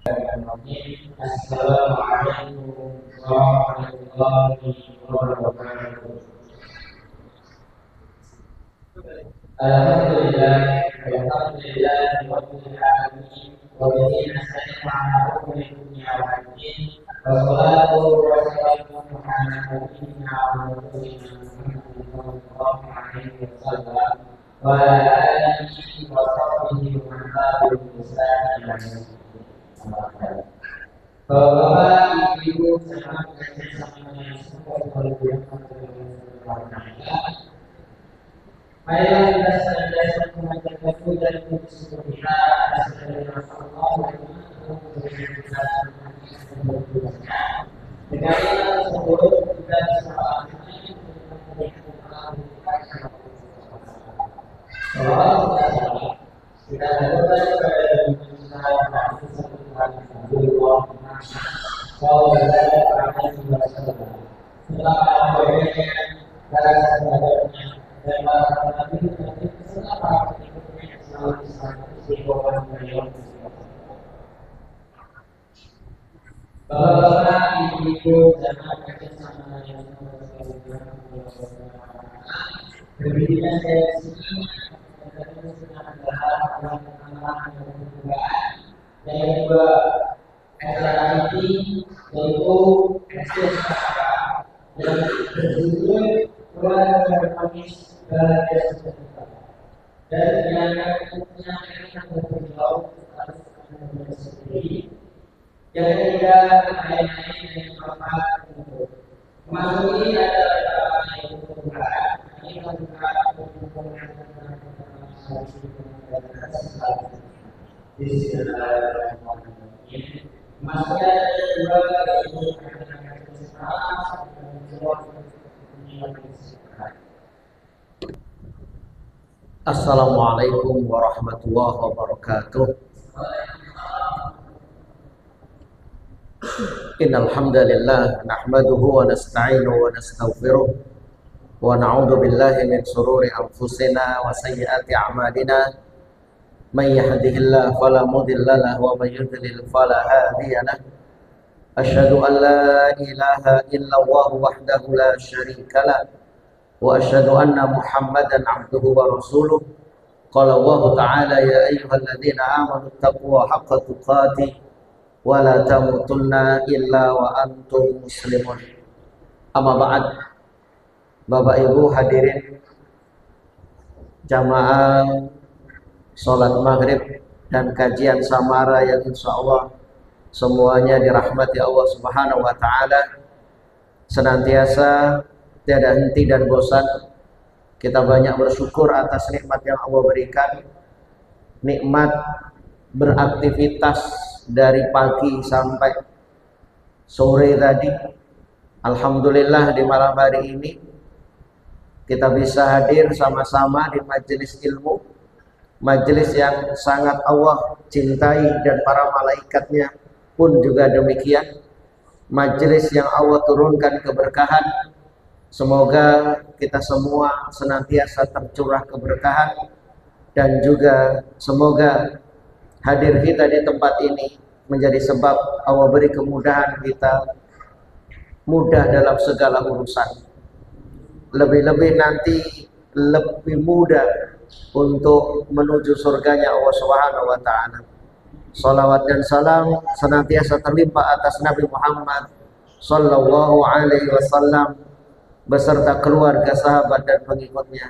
Assalamualaikum warahmatullahi wabarakatuh. Alhamdulillah, alhamdulillah, rabbil alamin. Wa bihi nasta'inu ala umuri dunya wad din. Wassalatu wassalamu ala nabiyyina sallallahu alaihi wasallam wa ala alihi wa sahbihi wa man tabi'ahum bi ihsan ila yaumil qiyamah. Bapak, Ibu, sama yang semua marilah kita senantiasa memanjatkan puja dan syukur kita atas segala Allah untuk memberikan kita dengan tersebut kita bisa kita lakukan Bapak, Ibu, dan anak-anak sama yang berdirinya dari sini yang kedua acara ini yaitu yang berjudul keluarga Kamis Bahagia Sejahtera dan yang menyampaikan beliau sendiri yang ketiga lain-lain yang keempat termasuk ini adalah yang kedua ini membuka hubungan di sisi maksudnya kedua Assalamualaikum warahmatullahi wabarakatuh. Innal hamdalillah nahmaduhu wa nasta'inuhu wa nastaghfiruh wa na'udzu billahi min shururi anfusina wa sayyiati a'malina. May yahdihillahu fala mudilla lahu wa may yudlil fala hadiya lahu. Asyhadu an la ilaha illallah wahdahu la syarika lahu wa asyhadu anna Muhammadan 'abduhu wa rasuluh. Qala Allah ta'ala ya ayyuhalladzina amanu taqullaha haqqa tuqatih wa la tamutunna illa wa antum muslimun. Amma ba'd. Bapak Ibu hadirin jamaah salat maghrib dan kajian samara yang insyaallah semuanya dirahmati Allah Subhanahu wa taala, senantiasa tiada henti dan bosan kita banyak bersyukur atas nikmat yang Allah berikan, nikmat beraktivitas dari pagi sampai sore tadi. Alhamdulillah di malam hari ini kita bisa hadir sama-sama di majelis ilmu, majelis yang sangat Allah cintai dan para malaikatnya pun juga demikian, majelis yang Allah turunkan keberkahan. Semoga kita semua senantiasa tercurah keberkahan dan juga semoga hadir kita di tempat ini menjadi sebab Allah beri kemudahan kita mudah dalam segala urusan. Lebih-lebih nanti lebih mudah untuk menuju surganya Allah Subhanahu wa taala. Salawat dan salam senantiasa terlimpah atas Nabi Muhammad sallallahu alaihi wasallam beserta keluarga, sahabat dan pengikutnya.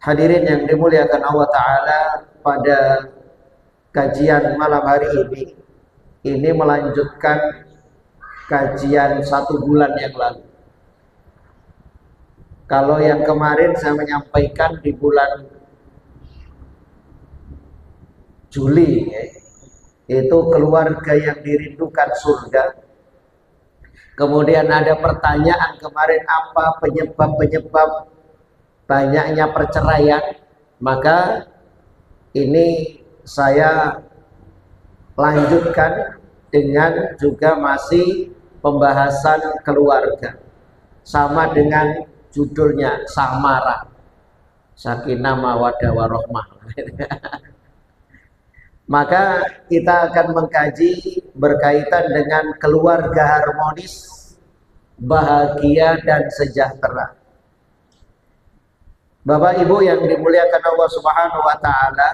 Hadirin yang dimuliakan Allah taala, pada kajian malam hari ini melanjutkan kajian 1 bulan yang lalu. Kalau yang kemarin saya menyampaikan di bulan Juli, itu keluarga yang dirindukan surga. Kemudian ada pertanyaan kemarin, apa penyebab banyaknya perceraian? Maka ini saya lanjutkan dengan juga masih pembahasan keluarga, sama dengan judulnya Samara, Sakinah Mawaddah Warahmah. Maka kita akan mengkaji berkaitan dengan keluarga harmonis, bahagia dan sejahtera. Bapak Ibu yang dimuliakan Allah Subhanahu wa taala,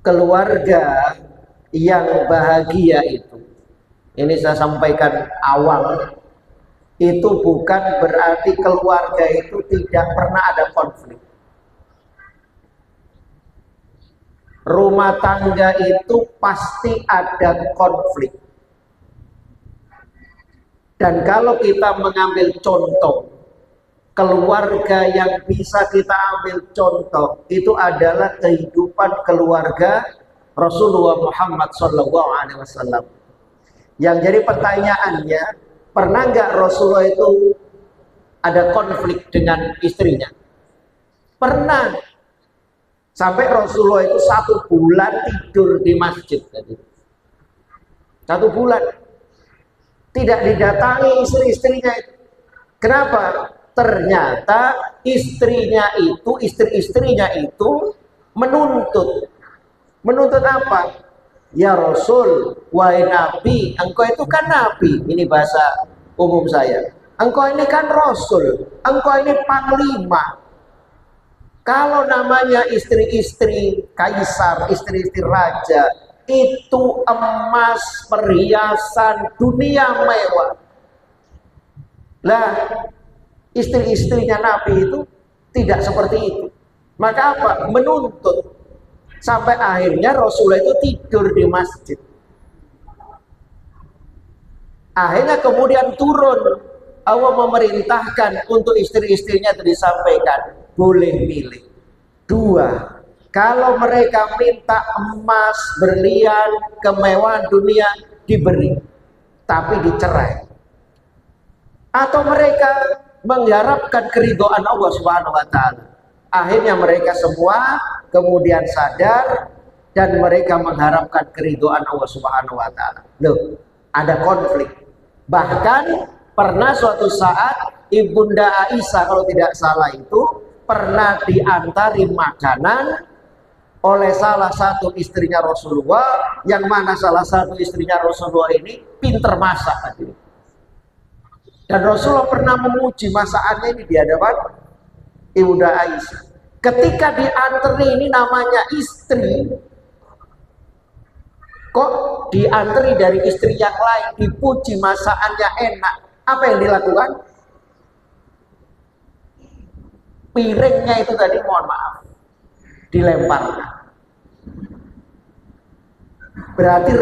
keluarga yang bahagia itu, ini saya sampaikan awal, itu bukan berarti keluarga itu tidak pernah ada konflik. Rumah tangga itu pasti ada konflik. Dan kalau kita mengambil contoh keluarga yang bisa kita ambil contoh, itu adalah kehidupan keluarga Rasulullah Muhammad SAW. Yang jadi pertanyaannya, pernah nggak Rasulullah itu ada konflik dengan istrinya? Pernah. Sampai Rasulullah itu 1 bulan tidur di masjid tadi. 1 bulan tidak didatangi istri-istrinya itu. Kenapa? Ternyata istri-istrinya itu menuntut apa? Ya Rasul, wahai Nabi, engkau itu kan Nabi. Ini bahasa umum saya. Engkau ini kan Rasul, engkau ini panglima. Kalau namanya istri-istri kaisar, istri-istri raja, itu emas, perhiasan, dunia mewah. Lah, istri-istrinya Nabi itu tidak seperti itu. Maka apa? Menuntut. Sampai akhirnya Rasulullah itu tidur di masjid. Akhirnya kemudian turun, Allah memerintahkan untuk istri-istrinya itu disampaikan, boleh pilih 2. Kalau mereka minta emas, berlian, kemewahan dunia, diberi, tapi dicerai. Atau mereka mengharapkan keridhaan Allah Subhanahu wa taala. Akhirnya mereka semua kemudian sadar dan mereka mengharapkan keridhaan Allah Subhanahu wa taala. Loh, ada konflik. Bahkan pernah suatu saat Ibunda Aisyah kalau tidak salah itu pernah diantari makanan oleh salah satu istrinya Rasulullah, yang mana salah satu istrinya Rasulullah ini pinter masak. Dan Rasulullah pernah memuji masakannya ini di hadapan Ibunda Aisyah. Ketika diantari ini namanya istri, kok diantari dari istri yang lain, dipuji masakannya enak, apa yang dilakukan? Piringnya itu tadi, mohon maaf, dilemparkan. Berarti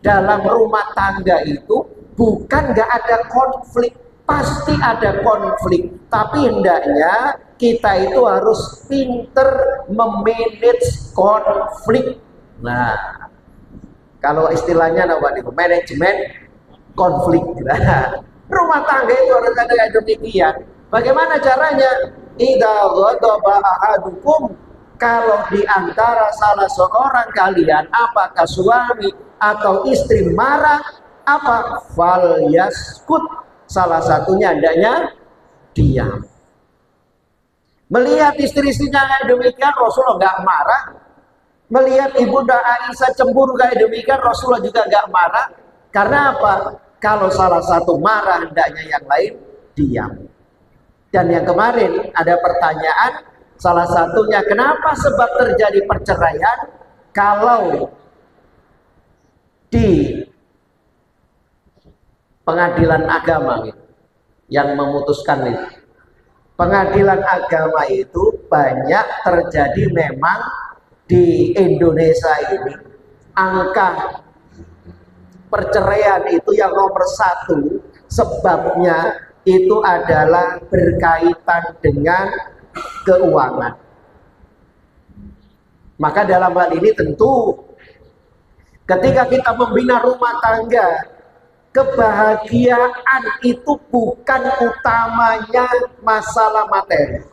dalam rumah tangga itu bukan nggak ada konflik, pasti ada konflik, tapi hendaknya kita itu harus pinter memanage konflik. Nah, kalau istilahnya manajemen konflik. Nah, rumah tangga itu harus ada demikian. Bagaimana caranya? Idza ghadaba ahadukum, kalau di antara salah seorang kalian, apakah suami atau istri marah, apa? Fal yaskut, salah satunya hendaknya diam. Melihat istri-istrinya kayak demikian, Rasulullah nggak marah. Melihat Ibunda Aisyah cemburu kayak demikian, Rasulullah juga nggak marah. Karena apa? Kalau salah satu marah, hendaknya yang lain diam. Dan yang kemarin ada pertanyaan, salah satunya kenapa sebab terjadi perceraian kalau di pengadilan agama gitu, yang memutuskan itu. Pengadilan agama itu banyak terjadi memang di Indonesia ini. Angka perceraian itu yang nomor 1 sebabnya itu adalah berkaitan dengan keuangan. Maka dalam hal ini tentu ketika kita membina rumah tangga, kebahagiaan itu bukan utamanya masalah materi.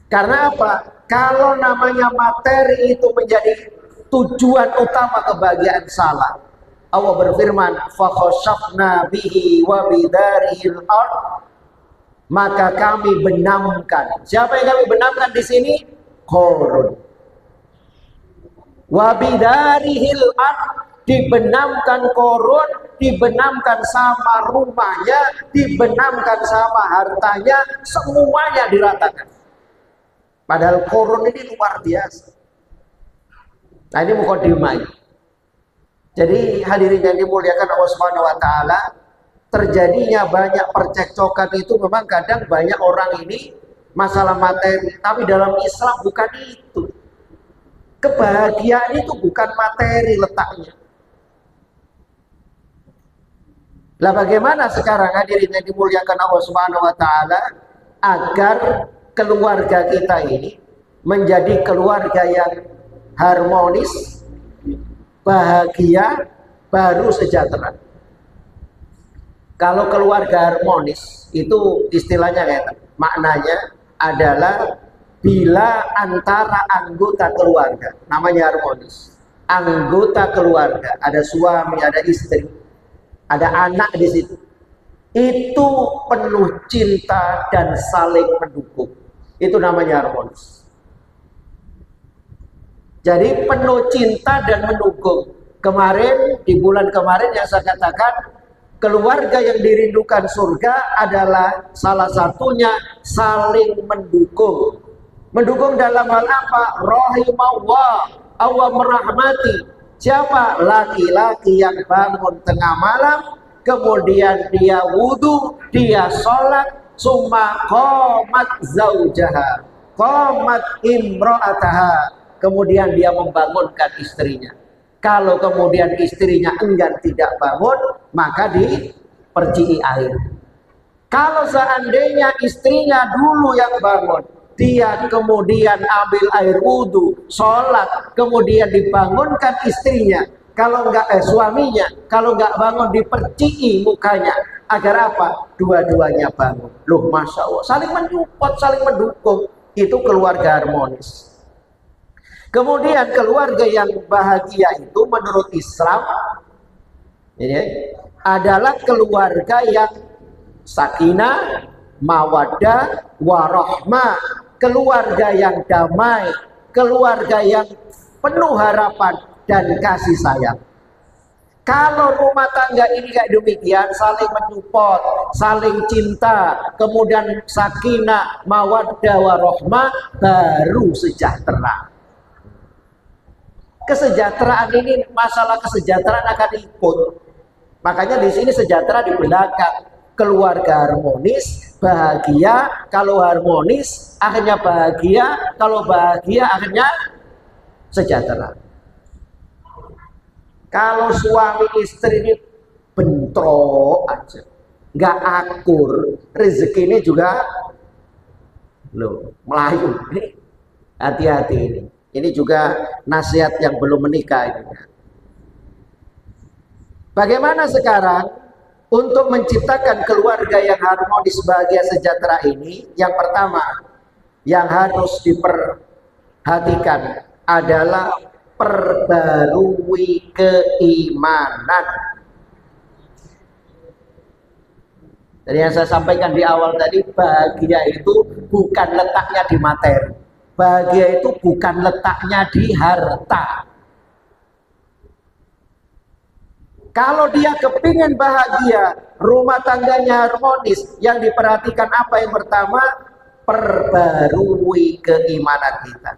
Karena apa? Kalau namanya materi itu menjadi tujuan utama, kebahagiaan salah. Allah berfirman, "Fakhashafna bihi wa bidarihil ard." maka kami benamkan. Siapa yang kami benamkan di sini? Qarun. Wa bidarihil ard, dibenamkan Qarun, dibenamkan sama rumahnya, dibenamkan sama hartanya, semuanya diratakan. Padahal Qarun ini luar biasa. Nah, ini mukadimahnya. Jadi hadirin yang dimuliakan Allah Subhanahu wa taala, terjadinya banyak percekcokan itu memang kadang banyak orang ini masalah materi, tapi dalam Islam bukan itu. Kebahagiaan itu bukan materi letaknya. Lah bagaimana sekarang hadirin yang dimuliakan Allah Subhanahu wa taala agar keluarga kita ini menjadi keluarga yang harmonis, bahagia, baru sejahtera. Kalau keluarga harmonis itu istilahnya kayak maknanya adalah bila antara anggota keluarga, namanya harmonis. Anggota keluarga, ada suami, ada istri, ada anak di situ. Itu penuh cinta dan saling mendukung. Itu namanya harmonis. Jadi penuh cinta dan mendukung. Kemarin, di bulan kemarin yang saya katakan, keluarga yang dirindukan surga adalah salah satunya saling mendukung. Mendukung dalam hal apa? Rahimahullah, Allah merahmati. Siapa? Laki-laki yang bangun tengah malam, kemudian dia wudhu, dia sholat, summa qamat zaujaha, qamat imra'ataha. Kemudian dia membangunkan istrinya. Kalau kemudian istrinya enggan tidak bangun, maka dipercii air. Kalau seandainya istrinya dulu yang bangun, dia kemudian ambil air wudhu, sholat, kemudian dibangunkan istrinya. Kalau enggak suaminya, kalau enggak bangun dipercii mukanya. Agar apa? Dua-duanya bangun. Loh, masya Allah, saling menyupport, saling mendukung. Itu keluarga harmonis. Kemudian keluarga yang bahagia itu menurut Islam ini adalah keluarga yang sakinah, mawaddah, warahmah, keluarga yang damai, keluarga yang penuh harapan dan kasih sayang. Kalau rumah tangga ini kayak demikian, saling menyupport, saling cinta, kemudian sakinah, mawaddah, warahmah, baru sejahtera. Kesejahteraan ini, masalah kesejahteraan akan ikut. Makanya di sini sejahtera di belakang. Keluarga harmonis, bahagia. Kalau harmonis, akhirnya bahagia. Kalau bahagia, akhirnya sejahtera. Kalau suami istri ini bentrok aja, nggak akur, rezeki ini juga loh melayu. Hati-hati ini. Ini juga nasihat yang belum menikah ini. Bagaimana sekarang untuk menciptakan keluarga yang harmonis, bahagia, sejahtera ini? Yang pertama yang harus diperhatikan adalah perbarui keimanan. Jadi yang saya sampaikan di awal tadi, bahagia itu bukan letaknya di materi. Bahagia itu bukan letaknya di harta. Kalau dia kepingin bahagia, rumah tangganya harmonis, yang diperhatikan apa yang pertama? Perbarui keimanan kita.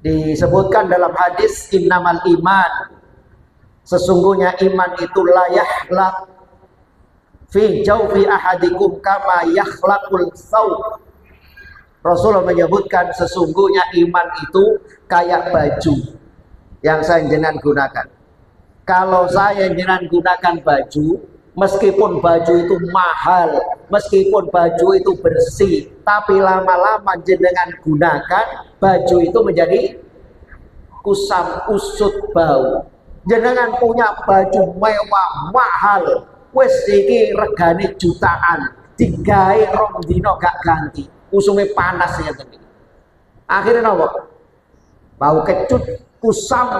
Disebutkan dalam hadis, innamal iman, sesungguhnya iman itu layahlak fi jawfi ahadikum kama yakhlaqul thawb. Rasulullah menyebutkan sesungguhnya iman itu kayak baju yang saya jenengan gunakan. Kalau saya jenengan gunakan baju, meskipun baju itu mahal, meskipun baju itu bersih, tapi lama-lama jenengan gunakan, baju itu menjadi kusam, kusut, bau. Jenengan punya baju mewah, mahal, wes iki regane jutaan, digawe rong dino gak ganti, usume panas ya tadi. Akhirnya apa? Bau kecut, kusam.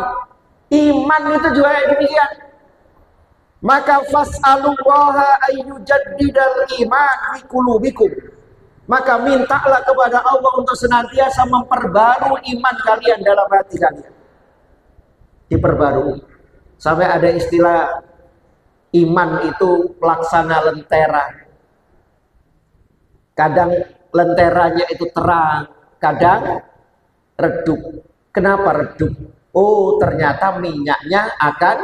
Iman itu juga demikian. Maka fas'alullaha ayyujaddidal iman fi qulubikum. Maka mintalah kepada Allah untuk senantiasa memperbarui iman kalian dalam hati kalian. Diperbarui. Sampai ada istilah iman itu pelaksana lentera. Kadang lenteranya itu terang, kadang redup. Kenapa redup? Oh, ternyata minyaknya akan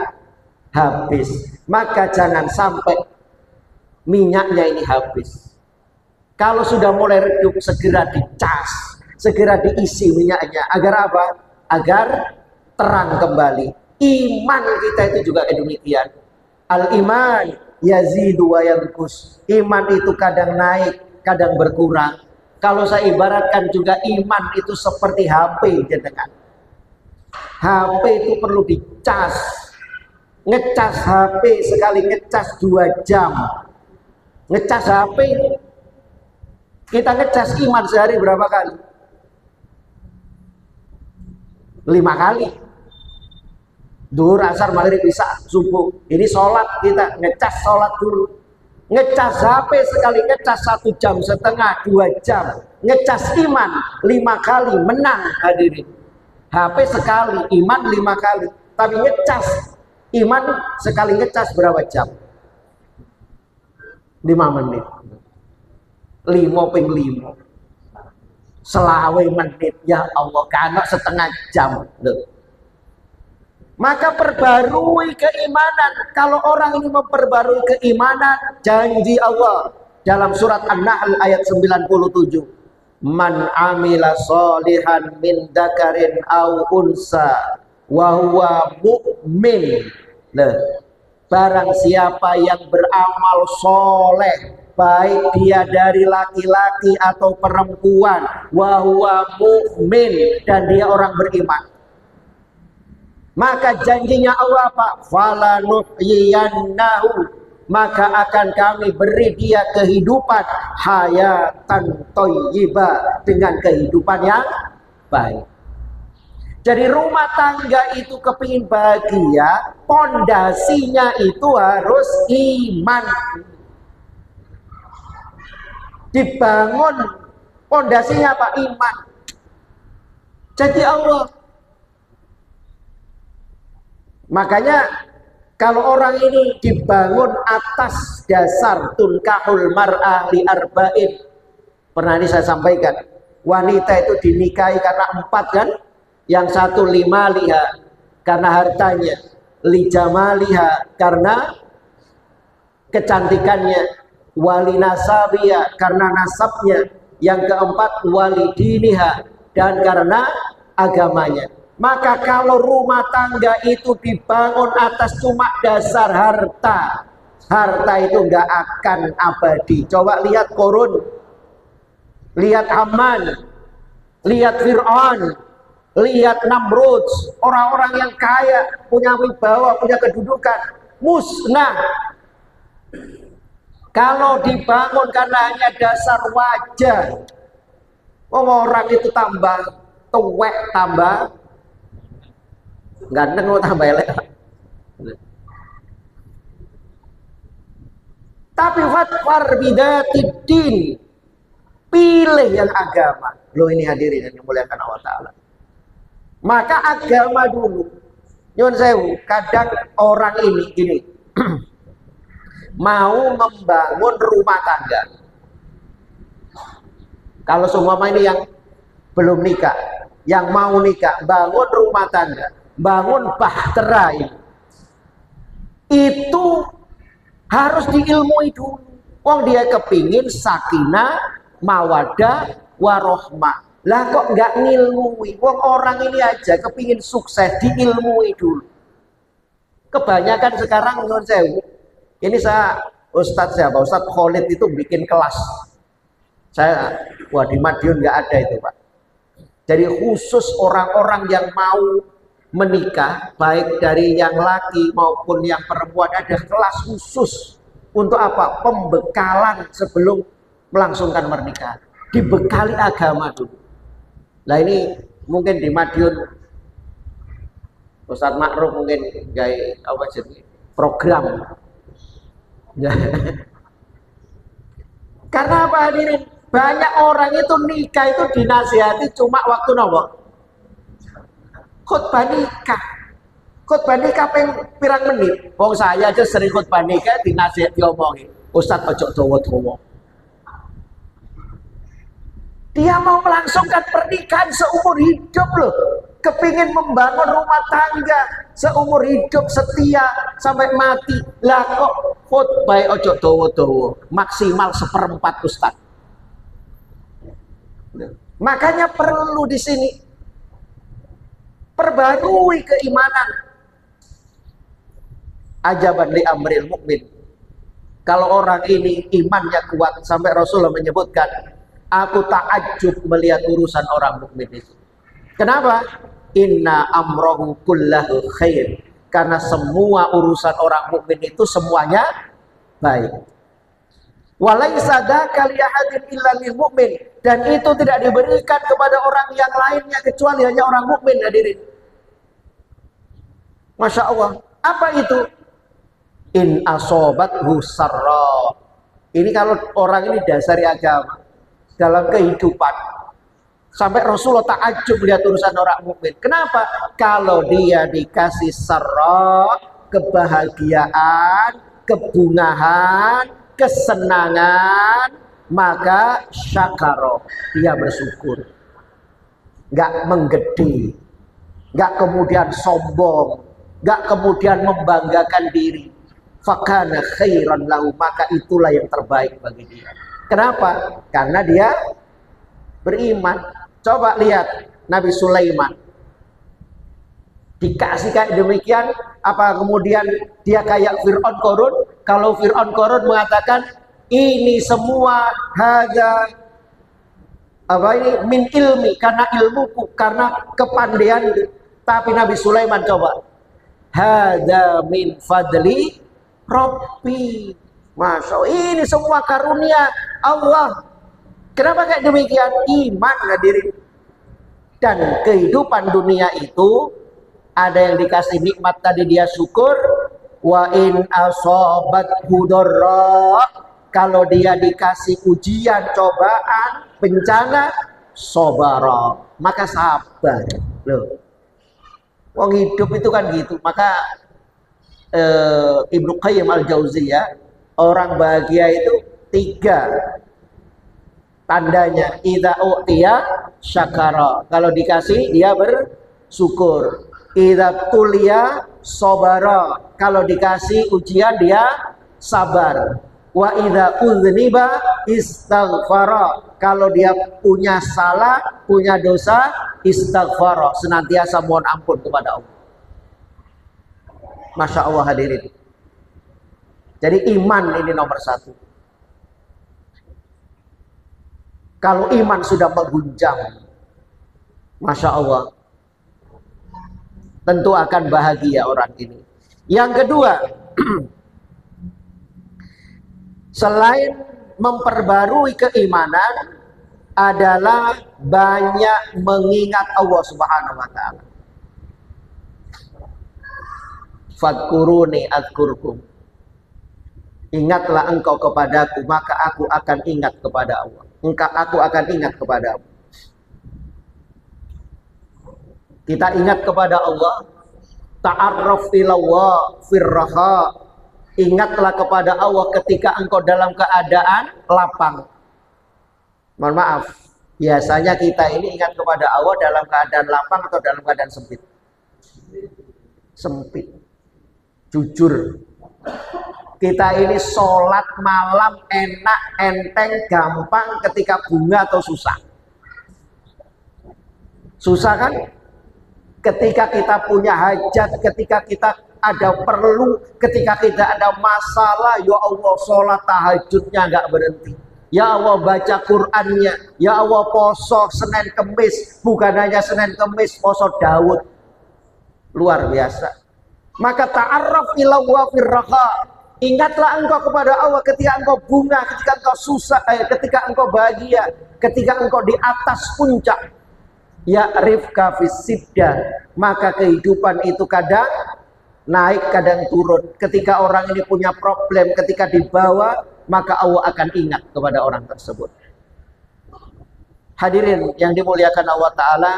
habis. Maka jangan sampai minyaknya ini habis. Kalau sudah mulai redup, segera dicas, segera diisi minyaknya. Agar apa? Agar terang kembali. Iman kita itu juga demikian. Al-iman yazidu wa yanqus. Iman itu kadang naik, kadang berkurang. Kalau saya ibaratkan juga iman itu seperti HP jenengan. HP itu perlu dicas. Ngecas HP sekali ngecas 2 jam. Ngecas HP itu. Kita ngecas iman sehari berapa kali? 5 kali. Duhur, asar, maghrib, isya, subuh. Ini sholat, kita ngecas sholat dulu. Ngecas HP sekali ngecas 1,5 jam, 2 jam. Ngecas iman 5 kali, menang hadirin. HP sekali, iman 5 kali. Tapi ngecas iman sekali ngecas berapa jam? 5 menit. 5 ping 5. Selawe menit, ya Allah, karena setengah jam. Loh. Maka perbarui keimanan. Kalau orang ini memperbarui keimanan, janji Allah dalam surat An-Nahl ayat 97, man amila sholihan min dzakarin aw unsa wa huwa mu'min. Nah, barang siapa yang beramal soleh, baik dia dari laki-laki atau perempuan, wa huwa mu'min, dan dia orang beriman, maka janjinya Allah apa? Falanuhyiyannahu, maka akan kami beri dia kehidupan hayatan thayyibah, dengan kehidupan yang baik. Jadi rumah tangga itu kepingin bahagia, pondasinya itu harus iman. Dibangun pondasinya apa? Iman. Jadi Allah. Makanya kalau orang ini dibangun atas dasar tunkahul mar'ah li arba'in. Pernah ini saya sampaikan, wanita itu dinikahi karena 4 kan? Yang satu limaliha karena hartanya, li jamaliha karena kecantikannya, wali nasabiha karena nasabnya, yang keempat wali diniha, dan karena agamanya. Maka kalau rumah tangga itu dibangun atas cuma dasar harta, harta itu nggak akan abadi. Coba lihat Korun, lihat Haman, lihat Fir'aun, lihat Namrud, orang-orang yang kaya, punya wibawa, punya kedudukan, musnah. Kalau dibangun karena hanya dasar wajah, orang itu tambah tuwek, tambah ganteng, tambah elek. Tapi fatwar bidatid, pilih yang agama. Loh, ini hadirin yang dimuliakan Allah Ta'ala. Maka agama dulu. Nyun sewu, kadang orang ini gini, mau membangun rumah tangga. Kalau semua ini yang belum nikah, yang mau nikah, bangun rumah tangga, bangun bahtera ini, itu harus diilmui dulu. Wong dia kepingin sakinah, mawadah, warohmah. Lah kok nggak ngilmui? Wong orang ini aja kepingin sukses, diilmui dulu. Kebanyakan sekarang nyun sewu. Ini saya, Ustadz siapa? Ustadz Khalid itu bikin kelas. Saya, wah di Madiun nggak ada itu Pak. Jadi khusus orang-orang yang mau menikah, baik dari yang laki maupun yang perempuan, ada kelas khusus. Untuk apa? Pembekalan sebelum melangsungkan pernikahan. Dibekali agama dulu. Nah ini mungkin di Madiun, Ustadz Ma'ruf mungkin gaya apa jadi program Ya. Karena apa hadirin? Banyak orang itu nikah itu dinasihati cuma waktu nopo? Khutbah nikah. Khutbah nikah pirang menit. Wong saya aja sering khutbah nikah dinasihati omongin. Ustaz ojo dawa-dawa. Dia mau melangsungkan pernikahan seumur hidup loh. Kepingin membangun rumah tangga seumur hidup setia sampai mati. Lah kok khutbah ojo dawa-dawa. Maksimal 1/4 Ustaz. Makanya perlu di sini perbarui keimanan. Ajaban li amril mukmin. Kalau orang ini imannya kuat sampai Rasulullah menyebutkan, aku takjub melihat urusan orang mukmin itu. Kenapa? Inna amrohu kullahu khair. Karena semua urusan orang mukmin itu semuanya baik. Walaisa dzaka li ahadin illa lil mu'min, dan itu tidak diberikan kepada orang yang lainnya kecuali hanya orang mukmin hadirin. Masya Allah. Apa itu? In asobathu sarra. Ini kalau orang ini dasari agama dalam kehidupan. Sampai Rasulullah takjub lihat urusan orang mukmin. Kenapa? Kalau dia dikasih sarra, kebahagiaan, kebungahan, kesenangan, maka syakaro, dia bersyukur, nggak menggede, nggak kemudian sombong, nggak kemudian membanggakan diri. Fakana khairan lahu, maka itulah yang terbaik bagi dia. Kenapa? Karena dia beriman. Coba lihat Nabi Sulaiman dikasih kayak demikian, apa kemudian dia kayak Fir'aun Qarun? Kalau Fir'aun Qarun mengatakan ini semua hada apa ini min ilmi, karena ilmuku, karena kepandaian. Tapi Nabi Sulaiman coba hada min fadli Rabbi. Masya Allah, ini semua karunia Allah. Kenapa kayak demikian? Iman hadirin. Dan kehidupan dunia itu ada yang dikasih nikmat tadi dia syukur. Wa in asobat hudorra, kalau dia dikasih ujian, cobaan, bencana, sobara, maka sabar. Loh, wong hidup itu kan gitu. Maka Ibnu Qayyim al-Jauziyah, orang bahagia itu 3 tandanya. Idza u'tiya syakara, kalau dikasih dia bersyukur. Idza tuliya sobara, kalau dikasih ujian dia sabar. Wa idza udzniba istaghfara, kalau dia punya salah, punya dosa, istaghfara, senantiasa mohon ampun kepada Allah. Masya Allah hadirin. Jadi iman ini nomor 1. Kalau iman sudah mengguncang, Masya Allah, tentu akan bahagia orang ini. Yang kedua, selain memperbarui keimanan, adalah banyak mengingat Allah Subhanahu wa ta'ala. Fadkuruni adzkurkum. Ingatlah engkau kepadaku, maka aku akan ingat kepada Allah. Aku akan ingat kepada Allah. Kita ingat kepada Allah. Ta'arraf ilallah firraha. Ingatlah kepada Allah ketika engkau dalam keadaan lapang. Mohon maaf, biasanya kita ini ingat kepada Allah dalam keadaan lapang atau dalam keadaan sempit? Sempit. Jujur, kita ini sholat malam enak, enteng, gampang ketika bunga atau susah? Susah kan? Ketika kita punya hajat, ketika kita ada perlu, ketika kita ada masalah, ya Allah sholat tahajudnya nggak berhenti. Ya Allah baca Qur'annya, ya Allah poso Senin Kemis, bukan hanya Senin Kemis, poso Daud. Luar biasa. Maka ta'arraf ilallah firraha. Ingatlah engkau kepada Allah ketika engkau bunga, ketika engkau susah, ketika engkau bahagia, ketika engkau di atas puncak. Ya rifka fisidda, maka kehidupan itu kadang naik kadang turun. Ketika orang ini punya problem, ketika dibawa, maka Allah akan ingat kepada orang tersebut. Hadirin yang dimuliakan Allah Ta'ala,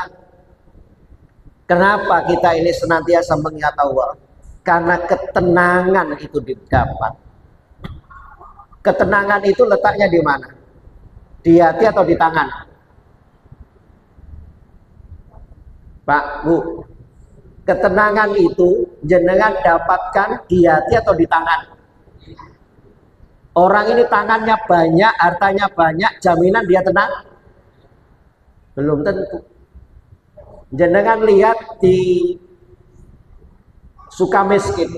kenapa kita ini senantiasa mengingat Allah? Karena ketenangan itu didapat. Ketenangan itu letaknya di mana? Di hati atau di tangan? Pak, Bu, ketenangan itu jenengan dapatkan di hati atau di tangan? Orang ini tangannya banyak, hartanya banyak, jaminan dia tenang? Belum tentu. Jenengan lihat di Sukamiskin.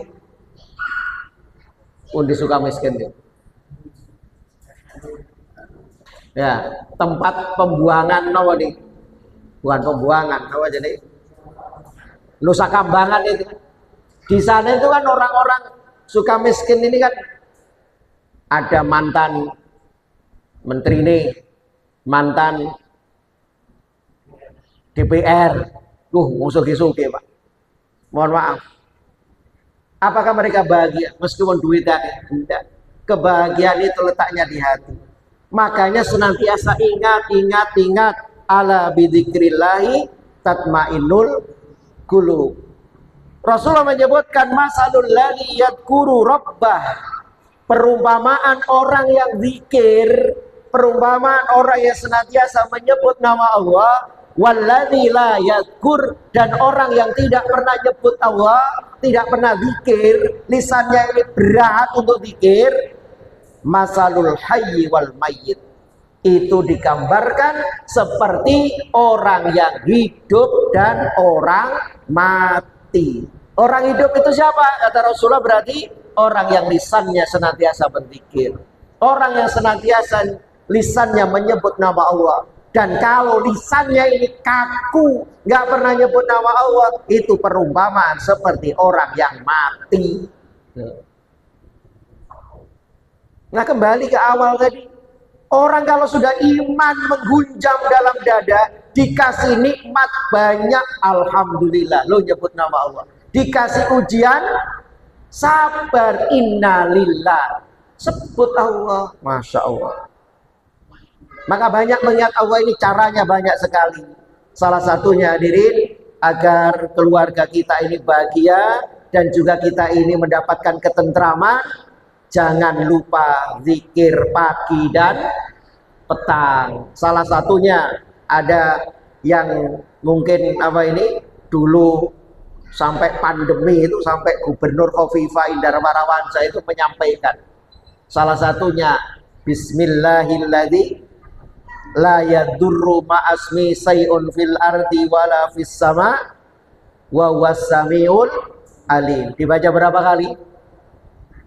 Di Sukamiskin. Ya, tempat pembuangan nawa nih. Bukan pembuangan, nawa jadi Nusa Kambangan itu. Di sana itu kan orang-orang Sukamiskin ini kan ada mantan menteri ini, mantan DPR. Musuh-musuh Pak. Mohon maaf. Apakah mereka bahagia meskipun duitnya tidak? Kebahagiaan itu letaknya di hati. Makanya senantiasa ingat ala bidzikrillahi tatmainnul qulub. Rasulullah menyebutkan masalul ladzi yadhkuru rabbah. Perumpamaan orang yang zikir, perumpamaan orang yang senantiasa menyebut nama Allah, walladzi la yadhkur, dan orang yang tidak pernah nyebut Allah, tidak pernah zikir, lisannya ini berat untuk zikir, masalul hayyi wal mayyit, itu digambarkan seperti orang yang hidup dan orang mati. Orang hidup itu siapa? Kata Rasulullah, berarti orang yang lisannya senantiasa berzikir, orang yang senantiasa lisannya menyebut nama Allah. Dan kalau lisannya ini kaku, nggak pernah nyebut nama Allah, itu perumpamaan seperti orang yang mati. Nah, kembali ke awal tadi, orang kalau sudah iman menggunjam dalam dada, dikasih nikmat banyak, alhamdulillah, lo nyebut nama Allah. Dikasih ujian, sabar, innalillah, sebut Allah, masya Allah. Maka banyak mengingat Allah ini caranya banyak sekali. Salah satunya hadirin, agar keluarga kita ini bahagia dan juga kita ini mendapatkan ketentraman, jangan lupa zikir pagi dan petang. Salah satunya ada yang mungkin dulu sampai pandemi itu, sampai Gubernur Khofifah Indar Parawansa itu menyampaikan, salah satunya bismillahilladzi la yadurru ma'asmi say'un fil ardi wala fis sama wa huwas samiul alim. Dibaca berapa kali?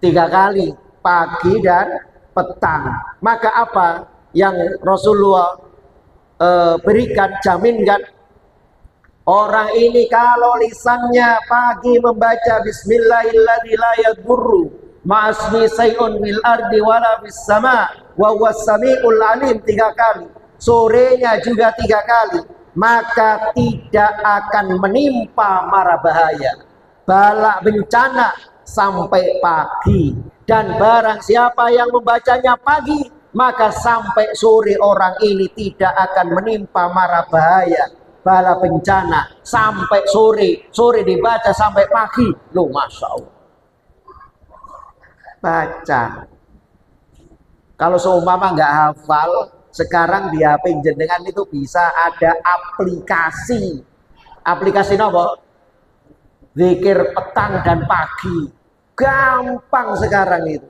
3 kali, pagi dan petang. Maka apa yang Rasulullah berikan, jaminkan, orang ini kalau lisannya pagi membaca bismillahilladzi la yadurru ma'asmi say'un fil ardi wala fis sama wa huwas samiul alim 3 kali, sorenya juga 3 kali, maka tidak akan menimpa mara bahaya, bala bencana sampai pagi. Dan barang siapa yang membacanya pagi, maka sampai sore orang ini tidak akan menimpa mara bahaya, bala bencana sampai sore. Sore dibaca sampai pagi, loh masya Allah. Baca. Kalau seumpama nggak hafal, sekarang di HP jenengan itu bisa ada aplikasi. Aplikasi apa? Zikir petang dan pagi. Gampang sekarang itu.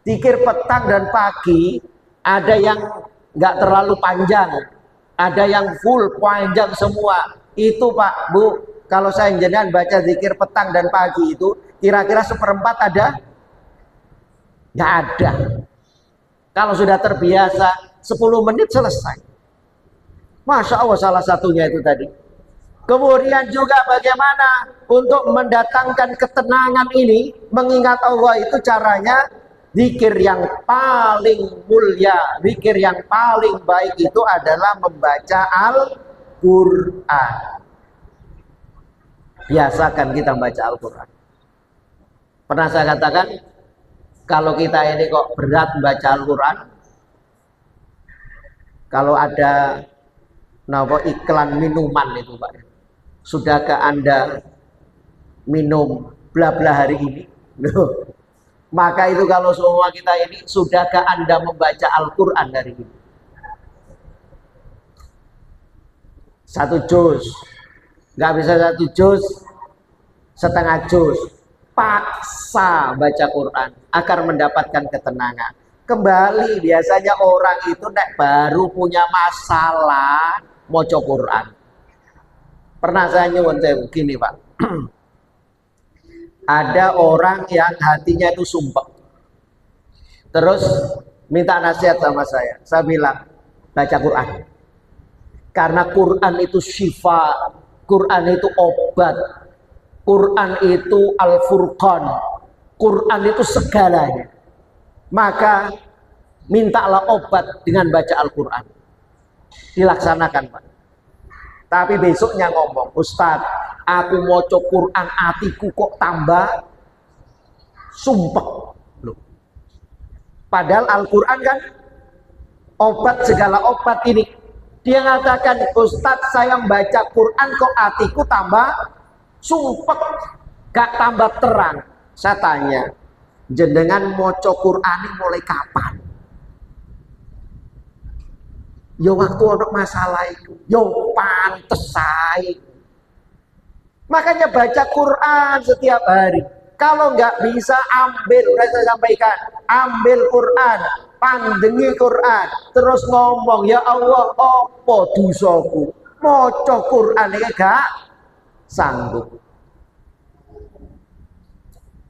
Zikir petang dan pagi, ada yang nggak terlalu panjang, ada yang full panjang semua. Itu Pak, Bu, kalau saya jenengan baca zikir petang dan pagi itu, kira-kira 1/4 ada? Nggak ada. Kalau sudah terbiasa 10 menit selesai. Masya Allah, salah satunya itu tadi. Kemudian juga bagaimana untuk mendatangkan ketenangan ini, mengingat Allah itu caranya, zikir yang paling mulia, zikir yang paling baik itu adalah membaca Al-Quran. Biasakan kita membaca Al-Quran. Pernah saya katakan, kalau kita ini kok berat baca Al-Quran, kalau ada iklan minuman itu Pak, sudahkah Anda minum bla-bla hari ini? Maka itu kalau semua kita ini, sudahkah Anda membaca Al-Quran hari ini? 1 juz, nggak bisa 1 juz, setengah juz, paksa baca Quran agar mendapatkan ketenangan. Kembali biasanya orang itu nek baru punya masalah maca Quran. Pernah saya nyuwun begini Pak. Ada orang yang hatinya itu sumpek, terus minta nasihat sama saya. Saya bilang, baca Quran, karena Quran itu syifa, Quran itu obat, Quran itu Al-Furqan, Quran itu segalanya. Maka mintalah obat dengan baca Al-Quran. Dilaksanakan Pak. Tapi besoknya ngomong, Ustadz, aku maca Quran hatiku kok tambah sumpek. Loh. Padahal Al-Quran kan obat segala obat ini. Dia mengatakan, Ustadz saya baca Quran kok hatiku tambah sumpek, gak tambah terang. Saya tanya, jenengan maca Quran ini mulai kapan? Ya waktu ada masalah itu, ya pantes saya. Makanya baca Quran setiap hari. Kalau nggak bisa ambil, saya sampaikan, ambil Quran, pandengi Quran, terus ngomong, ya Allah, apa dosaku? Maca Quran ini gak sanggup.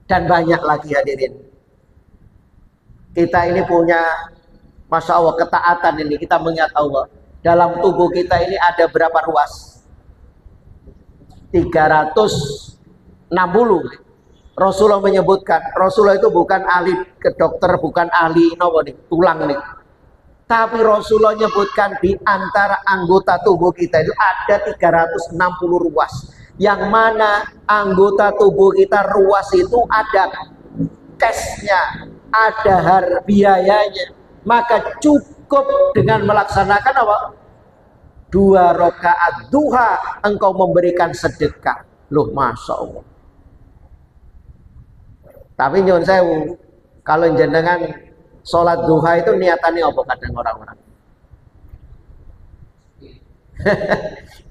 Dan banyak lagi hadirin. Kita ini punya, Masya Allah, ketaatan ini, kita mengingat Allah. Dalam tubuh kita ini ada berapa ruas? 360. Rasulullah menyebutkan, Rasulullah itu bukan ahli ke dokter, bukan ahli tulang nih. Tapi Rasulullah menyebutkan di antara anggota tubuh kita itu ada 360 ruas. Yang mana anggota tubuh kita ruas itu ada cashnya, ada biayanya. Maka cukup dengan melaksanakan apa? 2 rakaat duha engkau memberikan sedekah. Loh, Masya Allah. Tapi nyuwun sewu, kalau jenengan sholat duha itu niatannya apa kadang orang-orang?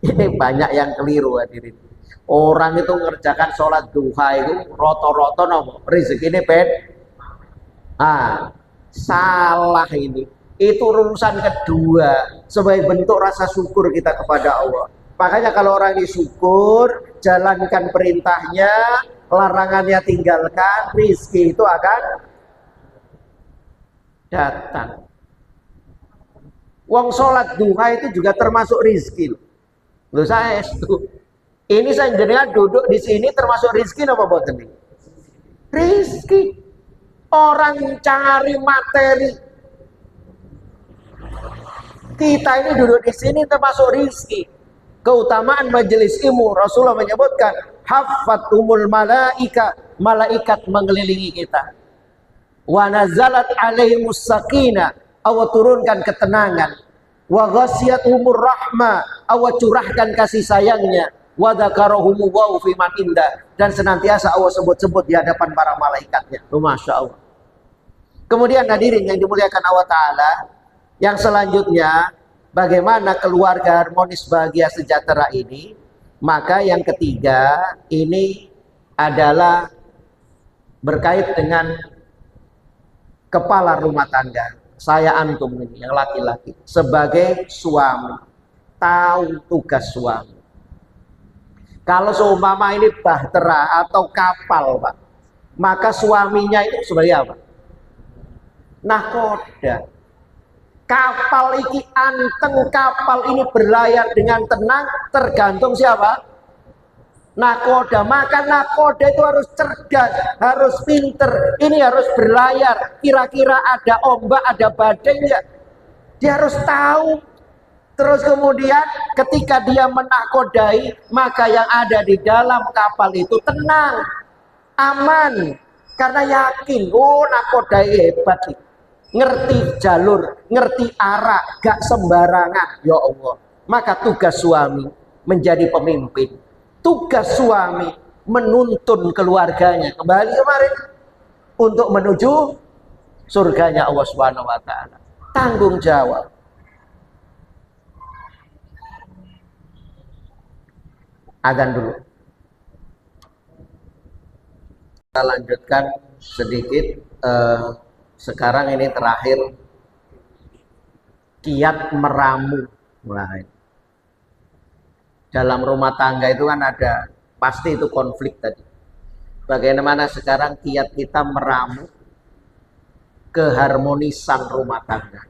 Ini banyak yang keliru hadirin. Orang itu ngerjakan sholat duha itu roto-roto rezeki ini salah ini. Itu urusan kedua sebagai bentuk rasa syukur kita kepada Allah. Makanya kalau orang ini syukur, jalankan perintahnya, larangannya tinggalkan, rizki itu akan datang. Wong sholat duha itu juga termasuk rizki. Loh saya itu. Ini saya jenengan duduk di sini termasuk rizki apa buat ini? Rizki. Orang cari materi. Kita ini duduk di sini termasuk rizki. Keutamaan majelis ilmu, Rasulullah menyebutkan, haffatumul malaika, malaikat mengelilingi kita. Wa nazalat alaihimus sakinah, Allah turunkan ketenangan. Wa ghasyiyatuhumur rahmah, Allah curahkan kasih sayangnya. Wa dzakarahum wa fi man indah, dan senantiasa Allah sebut-sebut di hadapan para malaikatnya. Masya Allah. Kemudian hadirin yang dimuliakan Allah Ta'ala, yang selanjutnya, bagaimana keluarga harmonis bahagia sejahtera ini? Maka yang ketiga ini adalah berkait dengan kepala rumah tangga. Saya antum ini yang laki-laki sebagai suami, tahu tugas suami. Kalau seumpama ini bahtera atau kapal Pak, maka suaminya itu sebagai apa? Nahkoda. Kapal iki anteng, kapal ini berlayar dengan tenang, tergantung siapa? Nakoda. Maka nakoda itu harus cerdas, harus pinter. Ini harus berlayar. Kira-kira ada ombak, ada badai enggak? Dia harus tahu. Terus kemudian ketika dia menakodai, maka yang ada di dalam kapal itu tenang, aman. Karena yakin, oh nakoda hebat nih. Ngerti jalur, ngerti arah, gak sembarangan. Ya Allah. Maka tugas suami menjadi pemimpin. Tugas suami menuntun keluarganya kembali kemarin untuk menuju surganya Allah Subhanahu wa taala. Tanggung jawab. Azan dulu. Kita lanjutkan sedikit. Sekarang ini terakhir kiat meramu. Nah, dalam rumah tangga itu kan ada pasti itu konflik tadi. Bagaimana sekarang kiat kita meramu keharmonisan rumah tangga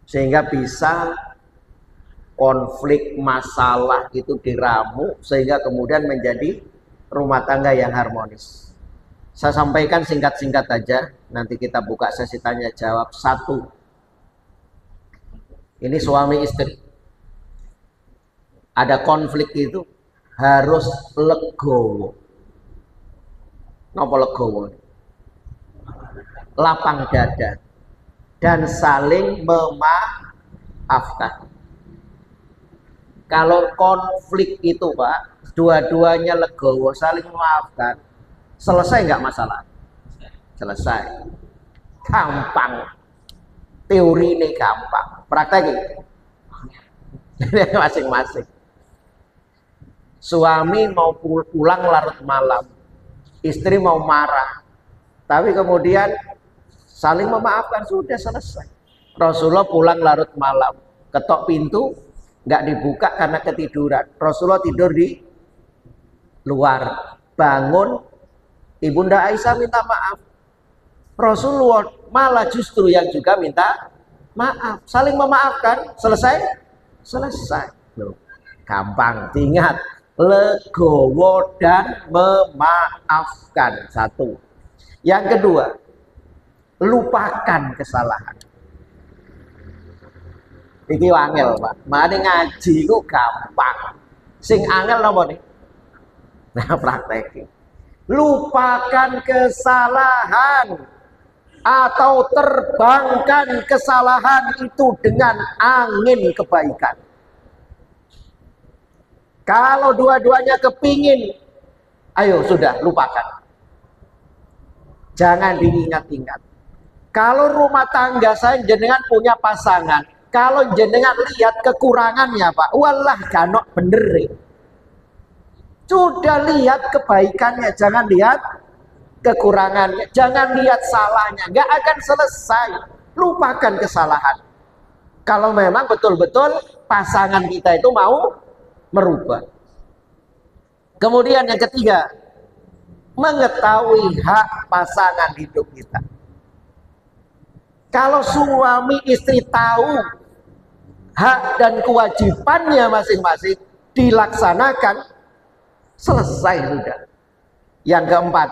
sehingga bisa konflik masalah itu diramu sehingga kemudian menjadi rumah tangga yang harmonis. Saya sampaikan singkat-singkat aja, nanti kita buka sesi tanya jawab. Satu, ini suami istri ada konflik itu harus legowo. Napa legowo? Lapang dada dan saling memaafkan. Kalau konflik itu Pak, dua-duanya legowo, saling memaafkan, selesai nggak masalah? Selesai. Gampang. Teori ini gampang. Praktek masing-masing. Suami mau pulang larut malam, istri mau marah, tapi kemudian saling memaafkan, sudah selesai. Rasulullah pulang larut malam, ketok pintu nggak dibuka karena ketiduran. Rasulullah tidur di luar, bangun, Ibunda Aisyah minta maaf. Rasulullah malah justru yang juga minta maaf. Saling memaafkan, selesai? Selesai. Loh, gampang, diingat. Legowo dan memaafkan. Satu. Yang kedua, lupakan kesalahan. Iki wangel, Pak. Mane ngaji ku gampang. Sing angel napa nih? Nah, praktek. Lupakan kesalahan atau terbangkan kesalahan itu dengan angin kebaikan. Kalau dua-duanya kepingin, ayo sudah lupakan. Jangan diingat-ingat. Kalau rumah tangga saya jenengan punya pasangan, kalau jenengan lihat kekurangannya Pak, walah ganok bener. Sudah lihat kebaikannya, jangan lihat kekurangannya, jangan lihat salahnya, nggak akan selesai. Lupakan kesalahan. Kalau memang betul-betul pasangan kita itu mau merubah. Kemudian yang ketiga, mengetahui hak pasangan hidup kita. Kalau suami istri tahu hak dan kewajibannya masing-masing dilaksanakan, selesai sudah. Yang keempat,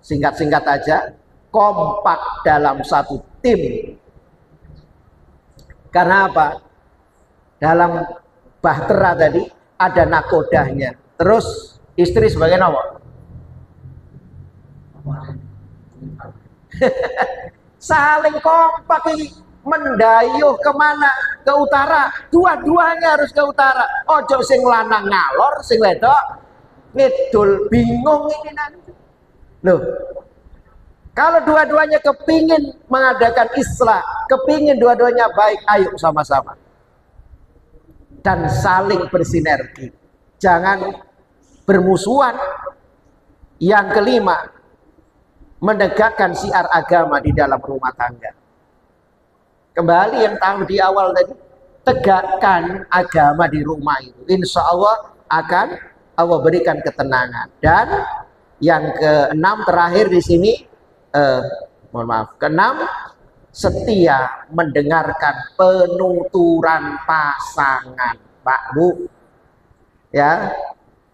singkat-singkat aja, kompak dalam satu tim. Karena apa? Dalam bahtera tadi ada nakodahnya. Terus istri sebagai apa? Saling kompak ini. Mendayuh kemana? Ke utara. Dua-duanya harus ke utara. Ojo sing lanang ngalor, sing wedok ngidul, bingung ini nanti. Loh, kalau dua-duanya kepingin mengadakan islah, kepingin dua-duanya baik, ayo sama-sama. Dan saling bersinergi. Jangan bermusuhan. Yang kelima, menegakkan syiar agama di dalam rumah tangga. Kembali yang tahu di awal tadi, tegakkan agama di rumah itu. Insya Allah akan Allah berikan ketenangan. Dan yang keenam terakhir di sini, mohon maaf, keenam, setia mendengarkan penuturan pasangan, Pak Bu. Ya,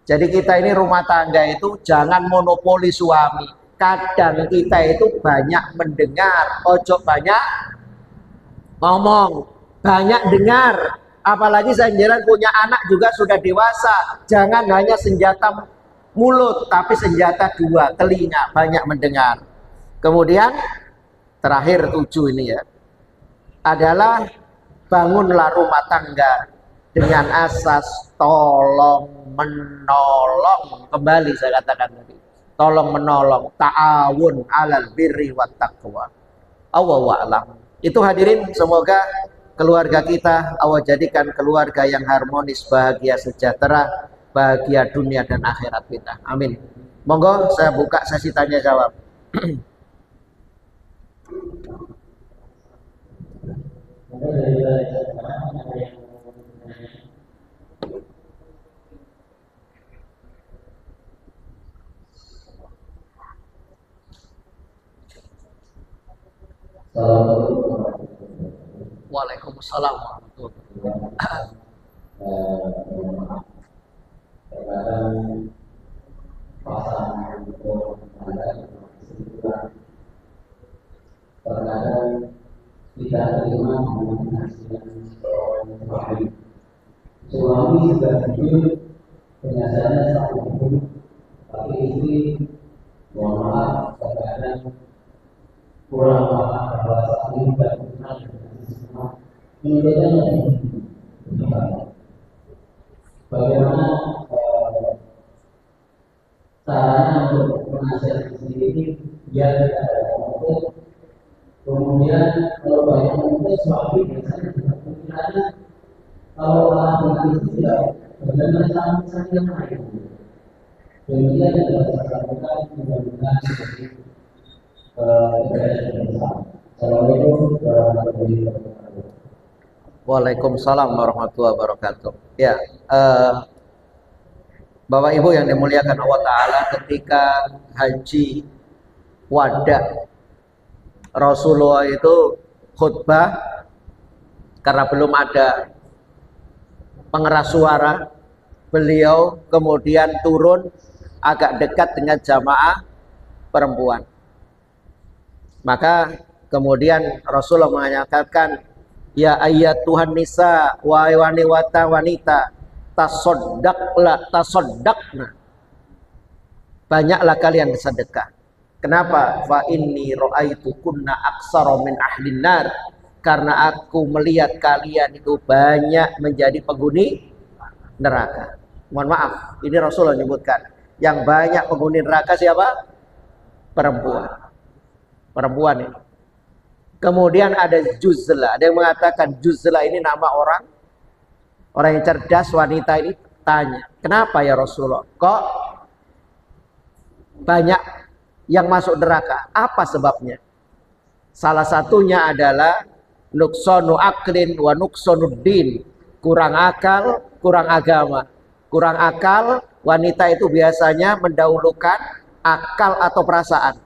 jadi kita ini rumah tangga itu jangan monopoli suami. Kadang kita itu banyak mendengar, ojo banyak ngomong, banyak dengar. Apalagi saya jalan punya anak juga sudah dewasa. Jangan hanya senjata mulut, tapi senjata dua, telinga, banyak mendengar. Kemudian terakhir 7 ini ya, adalah bangunlah rumah tangga dengan asas tolong menolong. Kembali saya katakan tadi, tolong menolong, ta'awun alal birri wat taqwa. Allahu a'lam. Itu hadirin, semoga keluarga kita Allah jadikan keluarga yang harmonis, bahagia, sejahtera, bahagia dunia dan akhirat kita. Amin. Monggo saya buka sesi tanya jawab. Waalaikumsalam warahmatullahi wabarakatuh. Terkadang kita terima dengan hasil suami. Suami sudah hidup, penyasarannya satu hidup, tapi istri, mohon maaf, terkadang kurang paham bahwa saat ini tidak kenal dengan semua. Menurutnya bagaimana caranya untuk menasihati sendiri biar tidak ada konflik. Kemudian kalau banyak konflik, suami biasanya juga pikirannya kalau orang dengan istri tidak benar-benar sama yang lain. Demikian adalah sasaran mudah-mudahan seperti Assalamualaikum warahmatullahi wabarakatuh. Waalaikumsalam warahmatullahi wabarakatuh. Ya, Bapak Ibu yang dimuliakan Allah Ta'ala, ketika haji wada Rasulullah itu khutbah, karena belum ada pengeras suara, beliau kemudian turun agak dekat dengan jamaah perempuan. Maka kemudian Rasulullah mengatakan, ya ayat Tuhan nisa, wahai wanita, tasoddaqna, banyaklah kalian bersedekah. Kenapa? Fa inni ra'aitu kunna aksara min ahlin nar, karena aku melihat kalian itu banyak menjadi penghuni neraka. Mohon maaf, ini Rasulullah menyebutkan yang banyak penghuni neraka siapa? Perempuan ini. Kemudian ada Juzla, ada yang mengatakan Juzla ini nama orang yang cerdas. Wanita ini tanya, kenapa ya Rasulullah kok banyak yang masuk neraka? Apa sebabnya? Salah satunya adalah nuksonu aklin wa nuksonuddin, kurang akal, kurang agama. Kurang akal, wanita itu biasanya mendahulukan akal atau perasaan.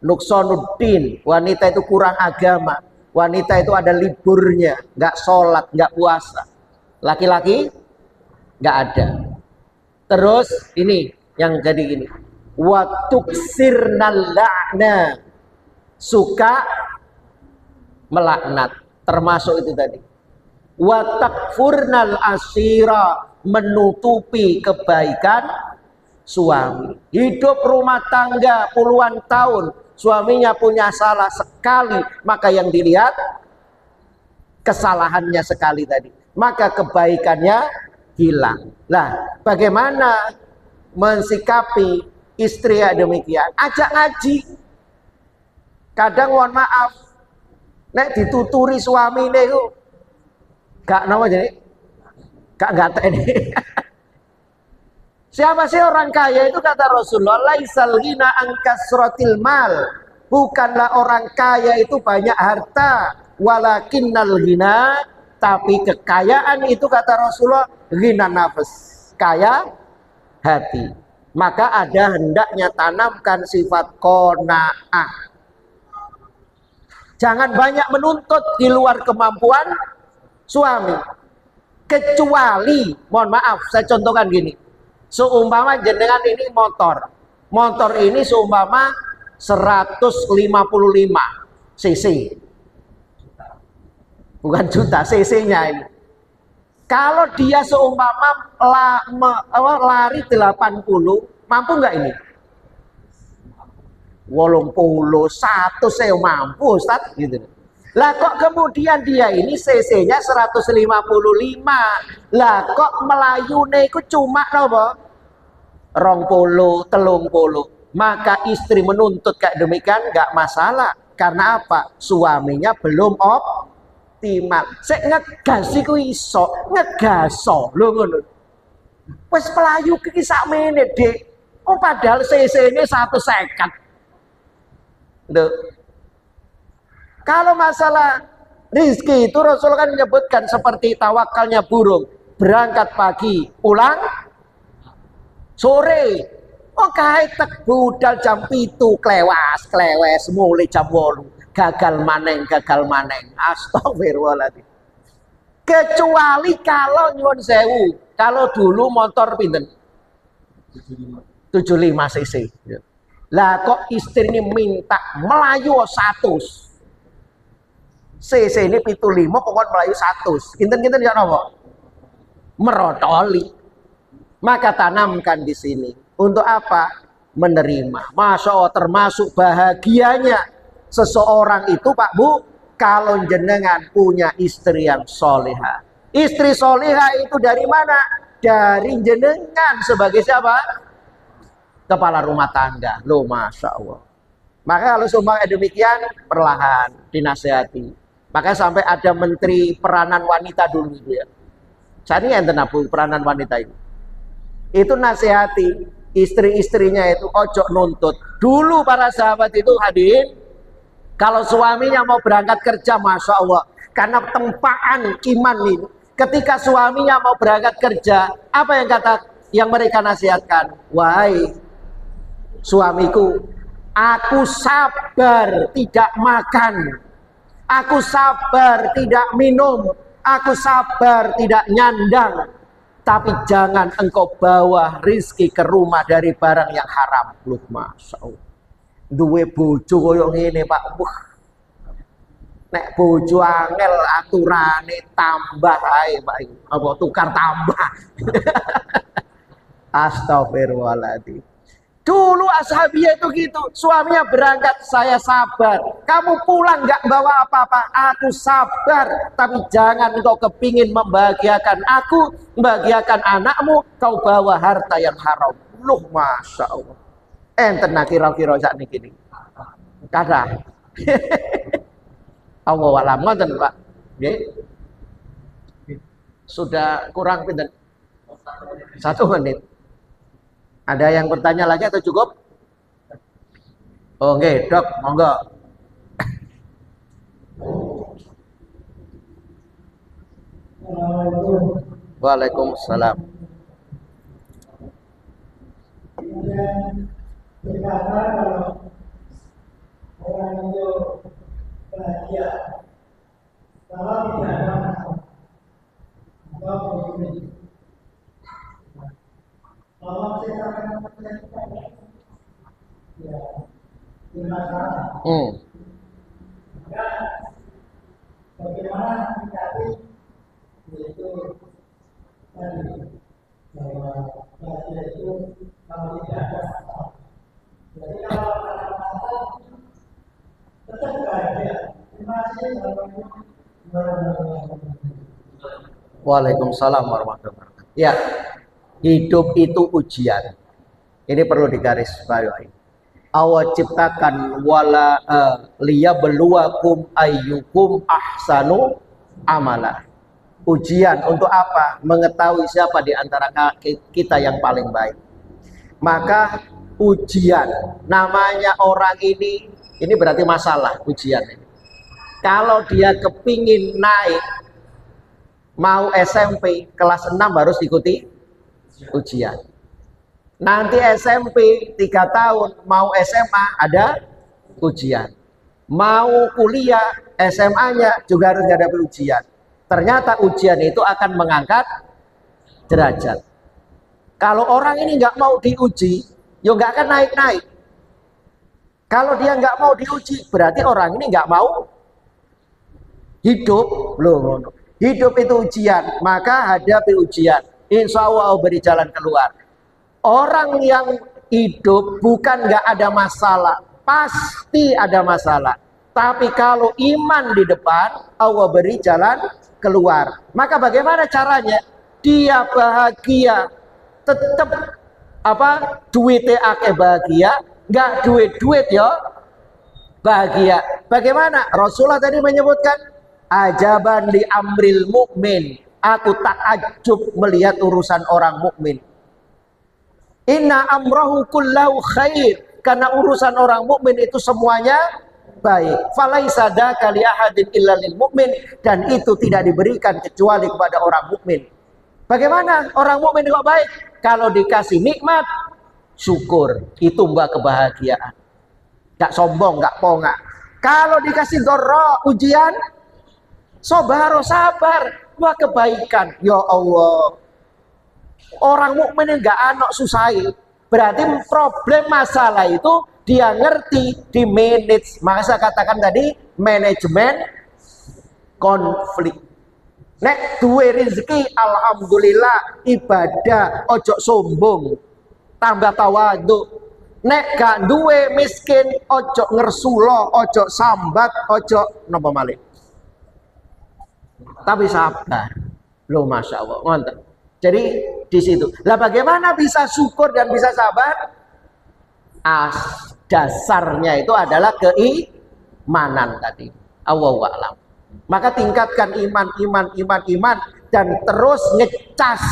Nuksonuddin, wanita itu kurang agama. Wanita itu ada liburnya, nggak sholat, nggak puasa. Laki-laki nggak ada. Terus ini yang jadi gini, watuksirnal la'na, suka melaknat, termasuk itu tadi. Watakfurnal asira, menutupi kebaikan suami. Hidup rumah tangga puluhan tahun, suaminya punya salah sekali, maka yang dilihat kesalahannya sekali tadi, maka kebaikannya hilang. Lah, bagaimana mensikapi istri yang demikian? Ajak ngaji. Kadang mohon maaf, nek dituturi suami niku gak nama jadi gak ini. Siapa sih orang kaya itu? Kata Rasulullah, laisal ghina an kasratil mal, bukanlah orang kaya itu banyak harta, walakinnal ghina, tapi kekayaan itu kata Rasulullah ghina nafs, kaya hati. Maka ada hendaknya tanamkan sifat qanaah. Jangan banyak menuntut di luar kemampuan suami. Kecuali, mohon maaf, saya contohkan gini. Seumpama jenengan ini motor ini seumpama 155 cc, bukan juta, cc-nya ini. Kalau dia seumpama lari 80, mampu nggak ini? 81 saya mampu Ustaz gitu. Lah kok kemudian dia ini cc-nya 155. Lah kok melayune iku cuma napa? 20, 30. Maka istri menuntut kayak demikian nggak masalah. Karena apa? Suaminya belum optimal. Sik ngegas iku iso, ngegaso lho ngono. Wis pelayu iki sak menit, Dik. Oh padahal cc-ne 150. Loh. Kalau masalah rizki itu Rasul kan menyebutkan seperti tawakalnya burung, berangkat pagi, pulang sore. Oh kaitek budal jam 7 klewes mulai jam 8 gagal maneng. Astagfirullahaladzim. Kecuali kalau nyuwun sewu, kalau dulu motor pinten 75 cc. Lah kok istrinya minta melayu 100. CC ini 75 pokoknya melayu 100. Kinten-kinten ya napa? Merotoli. Maka tanamkan di sini. Untuk apa? Menerima. Masya Allah, termasuk bahagianya seseorang itu Pak Bu, kalau jenengan punya istri yang soleha. Istri soleha itu dari mana? Dari jenengan sebagai siapa? Kepala rumah tangga. Loh Masya Allah. Maka kalau sumpah demikian, perlahan dinasehati. Maka sampai ada menteri peranan wanita dulu itu ya. Saya ini enten Bu peranan wanita itu. Itu nasihati istri-istrinya itu ojo nuntut. Dulu para sahabat itu hadirin, kalau suaminya mau berangkat kerja, Masya Allah, karena tempaan iman ini. Ketika suaminya mau berangkat kerja, apa yang mereka nasihatkan? Wahai suamiku, aku sabar tidak makan, aku sabar tidak minum, aku sabar tidak nyandang, tapi jangan engkau bawa rizki ke rumah dari barang yang haram. Loh Masya Allah, duwe bojo koyo ngene Pak. Wah, nek bojo angel aturane tambah ae Pak. Apa tukar tambah. Astagfirullahaladzim. Dulu ashabiyah itu gitu, suaminya berangkat, saya sabar. Kamu pulang nggak bawa apa-apa, aku sabar. Tapi jangan engkau kepingin membahagiakan aku, membahagiakan anakmu, kau bawa harta yang haram. Loh Masya Allah. Enten kira-kira saat ini gini. Kadang. Allah walam ngoten Pak. Nggih. Sudah kurang pinten? 1 menit. Ada yang bertanya lagi atau cukup? Oh nggih, Dok, monggo. Waalaikumsalam. Berkata kalau orang itu bahagia, kalau tidak ada masalah, kalau kita akan menceritakan, ya, di masalah. Maka bagaimana menyikapi yaitu tadi bahwa bahagia itu kalau tidak ada masalah. Jadi kalau ada masalah tetap bahagia. Terima kasih warahmatullahi. Waalaikumsalam warahmatullahi wabarakatuh. Ya, hidup itu ujian. Ini perlu digarisbawahi. Allah ciptakan wala liyabluwakum ayyukum ahsanu amala. Ujian untuk apa? Mengetahui siapa di antara kita yang paling baik. Maka ujian, namanya orang ini berarti masalah ujian ini. Kalau dia kepingin naik, mau SMP kelas 6 harus ikuti ujian. Nanti SMP 3 tahun, mau SMA ada ujian. Mau kuliah SMA-nya juga harus ada ujian. Ternyata ujian itu akan mengangkat derajat. Kalau orang ini nggak mau diuji, ya nggak akan naik-naik. Kalau dia nggak mau diuji, berarti orang ini nggak mau hidup. Loh, Hidup itu ujian, maka hadapi ujian. Insya Allah beri jalan keluar. Orang yang hidup bukan nggak ada masalah, pasti ada masalah. Tapi kalau iman di depan, Allah beri jalan keluar. Maka bagaimana caranya? Dia bahagia, tetap duitnya akeh bahagia, nggak duit ya bahagia. Bagaimana? Rasulullah tadi menyebutkan ajaban li amril mukmin. Aku takjub melihat urusan orang mukmin. Inna amrahu kullahu khair, karena urusan orang mukmin itu semuanya baik. Falaisa dzaka li ahadin illa lil mukmin, dan itu tidak diberikan kecuali kepada orang mukmin. Bagaimana orang mukmin kok baik? Kalau dikasih nikmat, syukur, itu mbak kebahagiaan. Gak sombong, gak pongah. Kalau dikasih dharra, ujian, sabar, wah kebaikan. Ya Allah. Orang mukmin enggak anak susai. Berarti problem masalah itu dia ngerti di manage. Maka saya katakan tadi manajemen konflik. Nek duwe rezeki alhamdulillah, ibadah, ojo sombong, tambah tawadhu. Nek gak duwe miskin, ojo ngersulo, ojo sambat, ojo napa malih. Tapi sabar. Loh Masya Allah, ngoten. Jadi di situ. Lah bagaimana bisa syukur dan bisa sabar? Dasarnya itu adalah keimanan tadi. Allahu a'lam. Maka tingkatkan iman dan terus ngecas.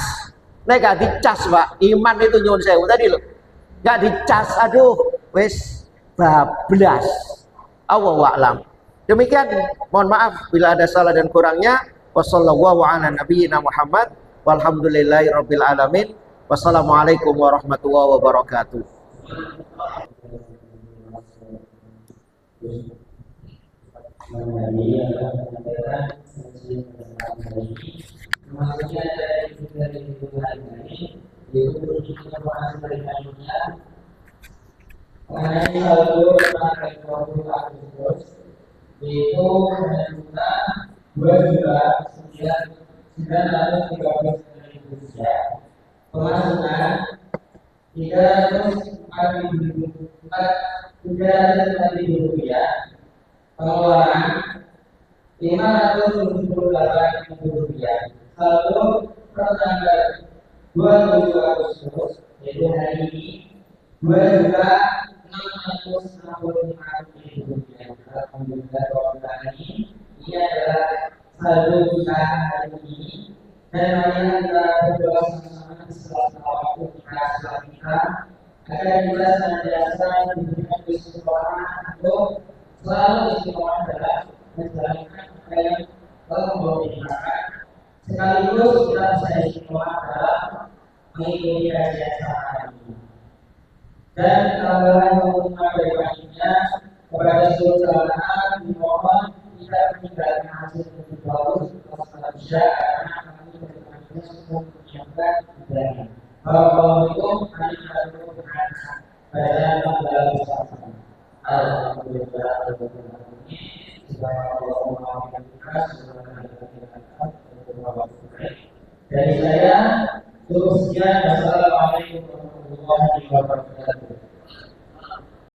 Nek gak dicas, Pak. Iman itu nyuwun sewu tadi loh. Gak dicas, aduh, wis bablas. Allahu a'lam. Demikian, mohon maaf bila ada salah dan kurangnya. Wassallallahu ala nabiyyina Muhammad walhamdulillahi rabbil alamin. Wassalamualaikum warahmatullahi wabarakatuh. Itu menentukan 2.913.000 rupiah. Pemasukan 304.000 rupiah. Pengeluaran 578.000 rupiah. Saldo per tanggal 27 Agustus yaitu hari ini 2.665.000 rupiah. Alhamdulillah bahwa ini adalah saldo kita hari ini, dan marilah kita berdoa sama-sama di sela-sela waktu kita agar kita senantiasa diberikan kesempatan untuk selalu istiqomah dalam menjalankan apa yang telah membawa sekaligus kita bisa istiqomah dalam mengikuti kajian sama ini. Dan tambahan pengumuman dari panitia kepada seluruh jamaah dimohon tidak meninggalkan hasil yang bagus setelah Isya karena kami berpanitia semua menyiapkan ibadah. Assalamualaikum warahmatullahi wabarakatuh. Baca pembaca bersama. Alhamdulillah. Dari saya, cukup sekian.